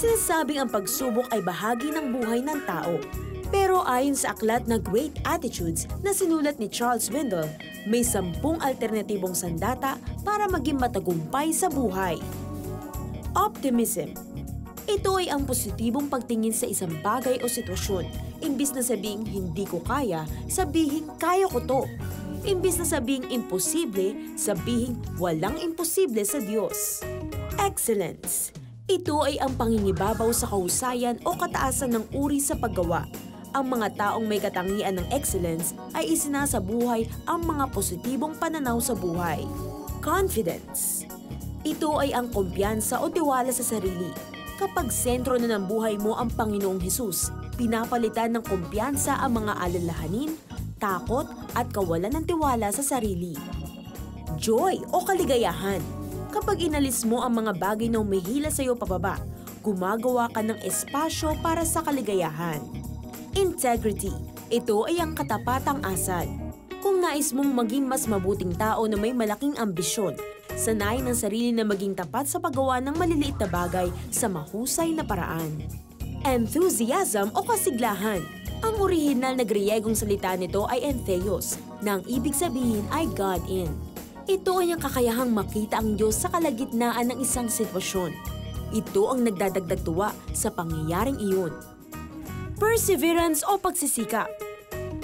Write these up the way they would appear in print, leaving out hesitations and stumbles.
Sinasabing ang pagsubok ay bahagi ng buhay ng tao. Pero ayon sa aklat na Great Attitudes na sinulat ni Charles Swindoll, may 10 alternatibong sandata para maging matagumpay sa buhay. Optimism. Ito ay ang positibong pagtingin sa isang bagay o sitwasyon. Imbis na sabing hindi ko kaya, sabihin kaya ko to. Imbis na sabing imposible, sabihin walang imposible sa Diyos. Excellence. Ito ay ang pangingibabaw sa kahusayan o kataasan ng uri sa paggawa. Ang mga taong may katangian ng excellence ay isinasabuhay ang mga positibong pananaw sa buhay. Confidence. Ito ay ang kumpiyansa o tiwala sa sarili. Kapag sentro na ng buhay mo ang Panginoong Hesus, pinapalitan ng kumpiyansa ang mga alalahanin, takot at kawalan ng tiwala sa sarili. Joy o kaligayahan. Kapag inalis mo ang mga bagay na humihila sa iyo pababa, gumagawa ka ng espasyo para sa kaligayahan. Integrity. Ito ay ang katapatang asal. Kung nais mong maging mas mabuting tao na may malaking ambisyon, sanayin ang sarili na maging tapat sa paggawa ng maliliit na bagay sa mahusay na paraan. Enthusiasm o kasiglahan. Ang orihinal na Griyegong salita nito ay entheos, na ang ibig sabihin ay God in. Ito ay ang kakayahang makita ang Diyos sa kalagitnaan ng isang sitwasyon. Ito ang nagdadagdag tuwa sa pangyayaring iyon. Perseverance o pagsisikap.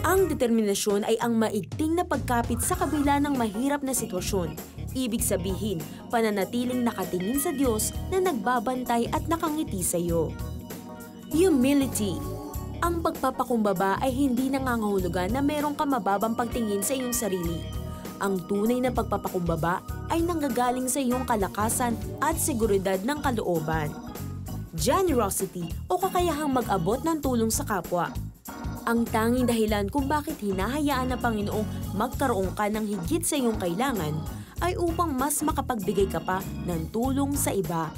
Ang determinasyon ay ang maigting na pagkapit sa kabila ng mahirap na sitwasyon. Ibig sabihin, pananatiling nakatingin sa Diyos na nagbabantay at nakangiti sa iyo. Humility. Ang pagpapakumbaba ay hindi nangangahulugan na merong ka mababang pagtingin sa iyong sarili. Ang tunay na pagpapakumbaba ay nanggagaling sa iyong kalakasan at seguridad ng kalooban. Generosity o kakayahang mag-abot ng tulong sa kapwa. Ang tanging dahilan kung bakit hinahayaan ng Panginoong magkaroon ka ng higit sa iyong kailangan ay upang mas makapagbigay ka pa ng tulong sa iba.